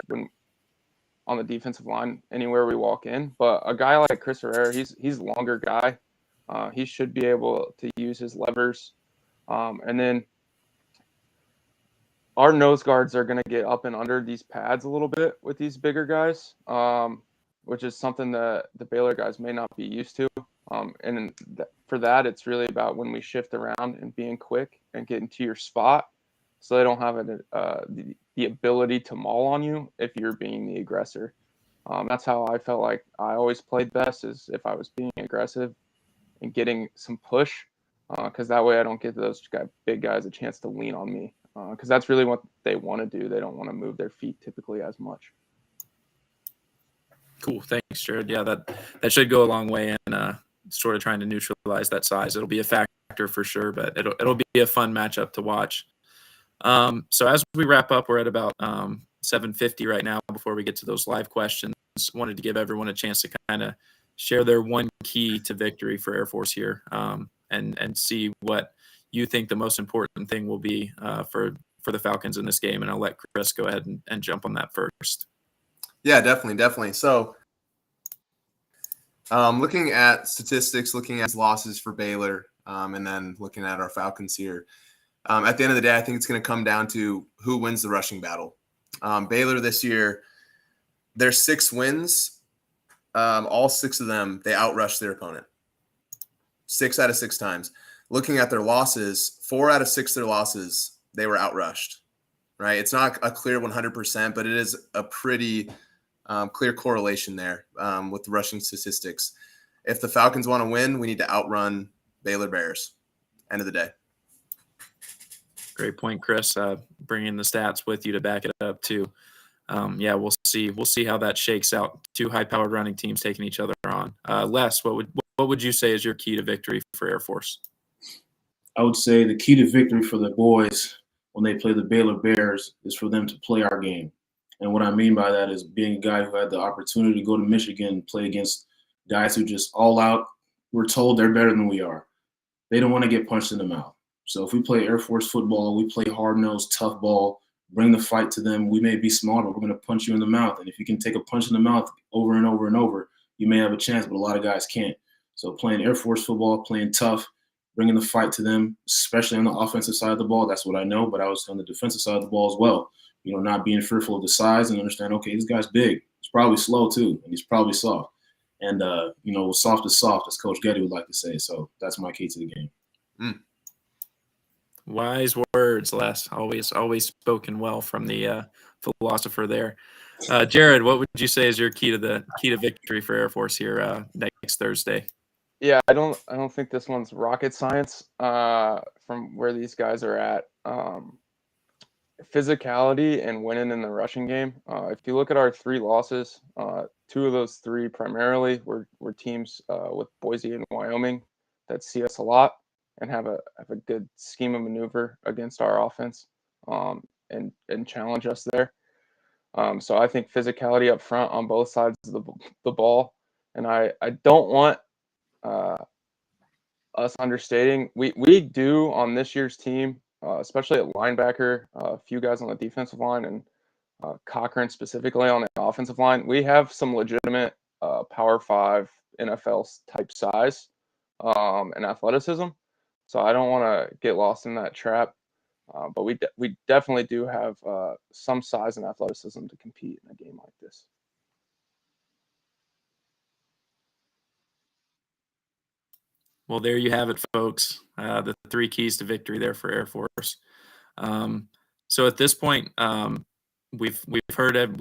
on the defensive line anywhere we walk in, but a guy like Chris Herrera, he's a longer guy. He should be able to use his levers. And then our nose guards are going to get up and under these pads a little bit with these bigger guys, which is something that the Baylor guys may not be used to. And for that, it's really about when we shift around and being quick and getting to your spot so they don't have the ability to maul on you if you're being the aggressor. That's how I felt like I always played best, is if I was being aggressive and getting some push, because that way I don't give those big guys a chance to lean on me, because that's really what they want to do. They don't want to move their feet typically as much. Cool. Thanks, Jared. Yeah, that should go a long way in sort of trying to neutralize that size. It'll be a factor for sure, but it'll be a fun matchup to watch. So as we wrap up, we're at about 7:50 right now before we get to those live questions. Wanted to give everyone a chance to kind of share their one key to victory for Air Force here, and see what you think the most important thing will be for the Falcons in this game. And I'll let Chris go ahead and jump on that first. Yeah, definitely. So looking at statistics, looking at losses for Baylor, and then looking at our Falcons here, at the end of the day, I think it's going to come down to who wins the rushing battle. Baylor this year, their 6 wins, all 6 of them, they outrushed their opponent 6 out of 6 times. Looking at their losses, 4 out of 6 of their losses, they were outrushed, right? It's not a clear 100%, but it is a pretty clear correlation there with the rushing statistics. If the Falcons want to win, we need to outrun Baylor Bears. End of the day. Great point, Chris. Bringing the stats with you to back it up too. Yeah, we'll see. We'll see how that shakes out. 2 high-powered running teams taking each other on. Les, what would you say is your key to victory for Air Force? I would say the key to victory for the boys when they play the Baylor Bears is for them to play our game. And what I mean by that is being a guy who had the opportunity to go to Michigan and play against guys who just all out, we're told they're better than we are. They don't want to get punched in the mouth. So if we play Air Force football, we play hard-nosed, tough ball, bring the fight to them. We may be small, but we're going to punch you in the mouth. And if you can take a punch in the mouth over and over and over, you may have a chance, but a lot of guys can't. So playing Air Force football, playing tough, bringing the fight to them, especially on the offensive side of the ball, that's what I know, but I was on the defensive side of the ball as well. You know, not being fearful of the size and understand, okay, this guy's big. He's probably slow too, and he's probably soft. And, you know, soft is soft, as Coach Getty would like to say. So that's my key to the game. Wise words, Les. Always spoken well from the philosopher there. Jared, what would you say is your key to victory for Air Force here next Thursday? Yeah, I don't think this one's rocket science from where these guys are at. Physicality and winning in the rushing game. If you look at our 3 losses, 2 of those 3 primarily were teams with Boise and Wyoming that see us a lot and have a good scheme of maneuver against our offense and challenge us there. So I think physicality up front on both sides of the ball. And I don't want us understating. We do on this year's team, especially at linebacker, a few guys on the defensive line, and Cochran specifically on the offensive line. We have some legitimate Power 5 NFL type size and athleticism. So I don't want to get lost in that trap. But we definitely do have some size and athleticism to compete in a game like this. Well, there you have it, folks. The 3 keys to victory there for Air Force. So at this point, we've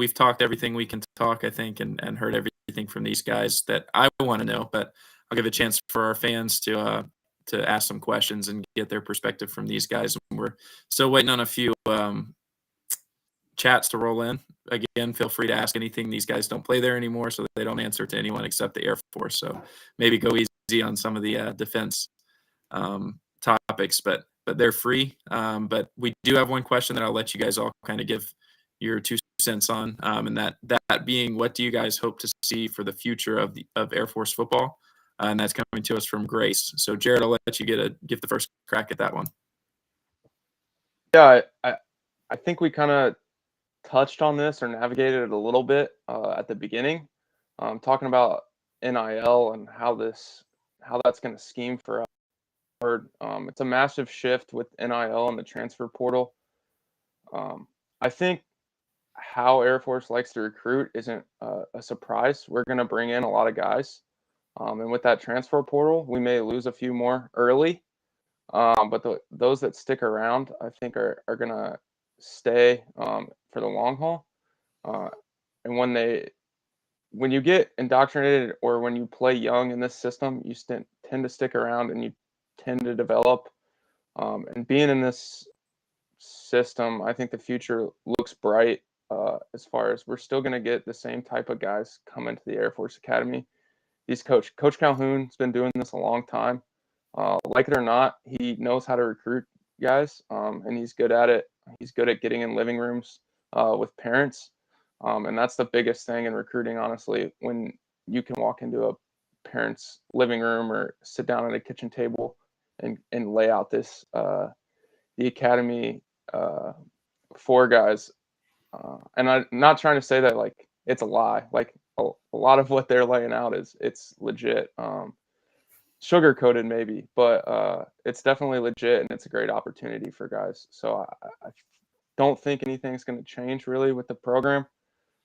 talked everything we can talk, I think, and heard everything from these guys that I want to know. But I'll give a chance for our fans to ask some questions and get their perspective from these guys. And we're still waiting on a few chats to roll in. Again, feel free to ask anything. These guys don't play there anymore, so they don't answer to anyone except the Air Force. So maybe go easy on some of the defense topics, but they're free. But we do have one question that I'll let you guys all kind of give your 2 cents on, and that being, what do you guys hope to see for the future of Air Force football? And that's coming to us from Grace. So Jared, I'll let you give the first crack at that one. Yeah, I think we kind of touched on this or navigated it a little bit at the beginning, talking about NIL and how that's going to scheme for us. It's a massive shift with NIL and the transfer portal. I think how Air Force likes to recruit isn't a surprise. We're going to bring in a lot of guys. And with that transfer portal, we may lose a few more early. But those that stick around, I think, are going to stay for the long haul. And when you get indoctrinated or when you play young in this system, you tend to stick around and you tend to develop. And being in this system, I think the future looks bright as far as we're still going to get the same type of guys come into the Air Force Academy. Coach Calhoun's been doing this a long time. Like it or not, he knows how to recruit guys, and he's good at it. He's good at getting in living rooms with parents, and that's the biggest thing in recruiting, honestly. When you can walk into a parent's living room or sit down at a kitchen table and lay out this the academy for guys, and I'm not trying to say that like it's a lie. Like a lot of what they're laying out it's legit. Sugar coated maybe, but it's definitely legit, and it's a great opportunity for guys. So I don't think anything's going to change really with the program.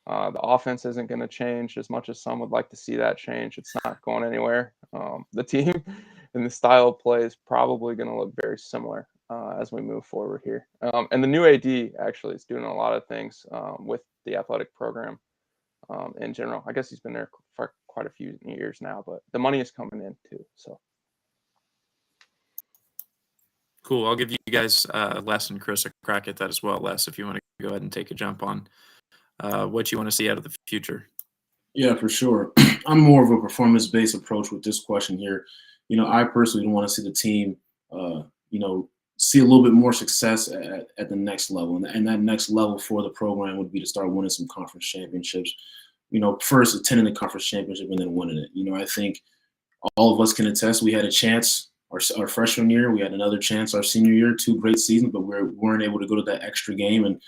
The offense isn't going to change as much as some would like to see that change. It's not going anywhere. The team and the style of play is probably going to look very similar as we move forward here. And the new AD actually is doing a lot of things with the athletic program in general. I guess he's been there for quite a few years now, but the money is coming in too. So Cool. I'll give you guys, Les and Chris, a crack at that as well. Les, if you want to go ahead and take a jump on what you want to see out of the future. Yeah, for sure. I'm more of a performance-based approach with this question here. I personally don't want to see the team, see a little bit more success at the next level. And that next level for the program would be to start winning some conference championships. First attending the conference championship and then winning it. I think all of us can attest we had a chance our freshman year. We had another chance our senior year, 2 great seasons, but we weren't able to go to that extra game and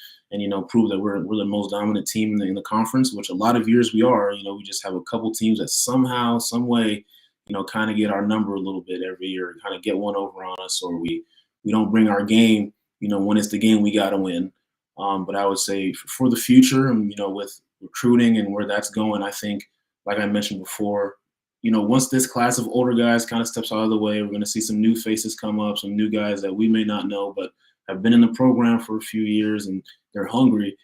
prove that we're the most dominant team in the conference, which a lot of years we are. We just have a couple teams that somehow, some way, kind of get our number a little bit every year, kind of get one over on us, or we don't bring our game, when it's the game we got to win. But I would say for the future, with recruiting and where that's going, I think, like I mentioned before, once this class of older guys kind of steps out of the way, we're going to see some new faces come up, some new guys that we may not know, but have been in the program for a few years and they're hungry.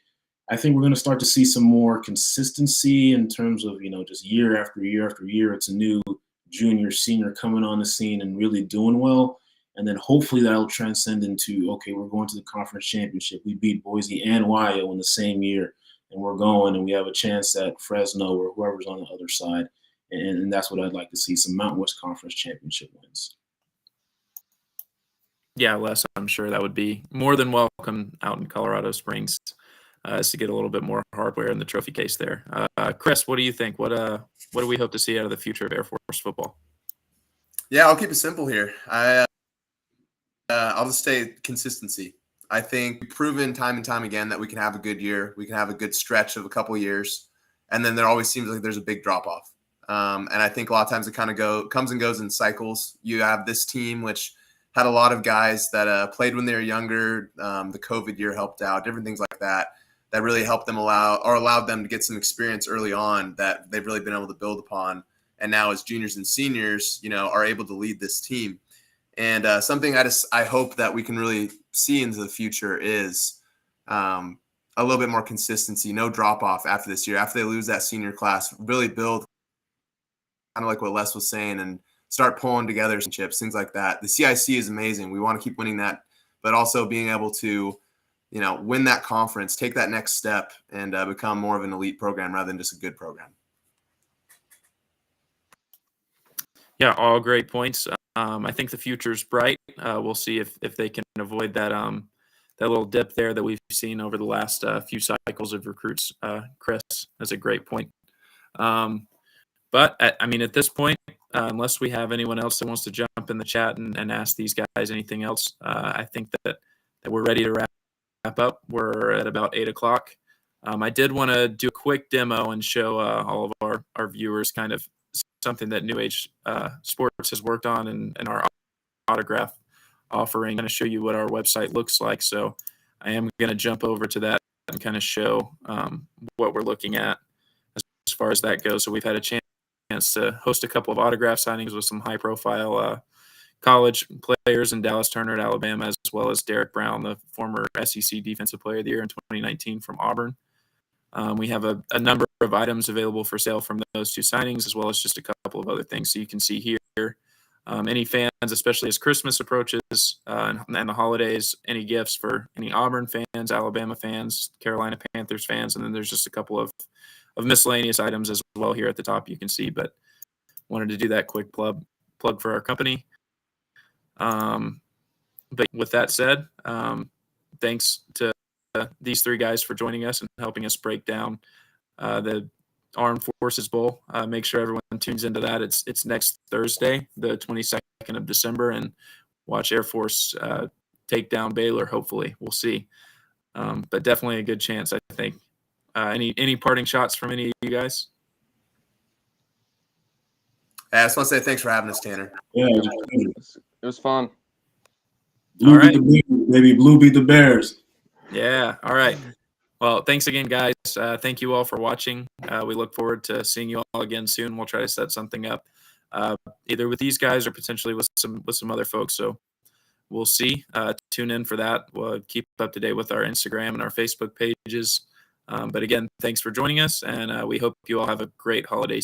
I think we're going to start to see some more consistency in terms of, just year after year after year. It's a new junior, senior coming on the scene and really doing well. And then hopefully that'll transcend into, okay, we're going to the conference championship. We beat Boise and Wyo in the same year, and we're going, and we have a chance at Fresno or whoever's on the other side. And that's what I'd like to see, some Mountain West Conference championship wins. Yeah, Les, I'm sure that would be more than welcome out in Colorado Springs to get a little bit more hardware in the trophy case there. Chris, what do you think? What do we hope to see out of the future of Air Force football? Yeah, I'll keep it simple here. I'll just say consistency. I think we've proven time and time again that we can have a good year. We can have a good stretch of a couple years, and then there always seems like there's a big drop-off. And I think a lot of times it kind of comes and goes in cycles. You have this team, which had a lot of guys that played when they were younger. The COVID year helped out, different things like that really helped them allowed them to get some experience early on that they've really been able to build upon. And now as juniors and seniors, are able to lead this team. And something I hope that we can really see into the future is a little bit more consistency, no drop off after this year. After they lose that senior class, really build kind of like what Les was saying and start pulling together some chips, things like that. The CIC is amazing. We want to keep winning that, but also being able to, win that conference, take that next step and become more of an elite program rather than just a good program. Yeah, all great points. I think the future's bright. We'll see if they can avoid that that little dip there that we've seen over the last few cycles of recruits. Chris, that's a great point. But at this point, unless we have anyone else that wants to jump in the chat and ask these guys anything else, I think that we're ready to wrap up. We're at about 8:00. I did want to do a quick demo and show all of our viewers kind of something that New Age Sports has worked on in our autograph offering. I'm going to show you what our website looks like. So I am going to jump over to that and kind of show what we're looking at as far as that goes. So we've had a chance to host a couple of autograph signings with some high-profile college players in Dallas Turner at Alabama, as well as Derek Brown, the former SEC Defensive Player of the Year in 2019 from Auburn. We have a number of items available for sale from those 2 signings, as well as just a couple of other things. So you can see here Any fans, especially as Christmas approaches and the holidays, any gifts for any Auburn fans, Alabama fans, Carolina Panthers fans, and then there's just a couple of miscellaneous items as well here at the top you can see. But wanted to do that quick plug for our company. But with that said, thanks to these three guys for joining us and helping us break down the Armed Forces Bowl. Make sure everyone tunes into that. It's next Thursday, the 22nd of December, and watch Air Force take down Baylor. Hopefully, we'll see. But definitely a good chance, I think. Any parting shots from any of you guys? I just want to say thanks for having us, Tanner. Yeah, It was fun. Blue All right. beat the Bears, baby. Blue beat the Bears. Yeah. All right. Well, thanks again, guys. Thank you all for watching. We look forward to seeing you all again soon. We'll try to set something up either with these guys or potentially with some other folks. So we'll see. Tune in for that. We'll keep up to date with our Instagram and our Facebook pages. But again, thanks for joining us, and we hope you all have a great holiday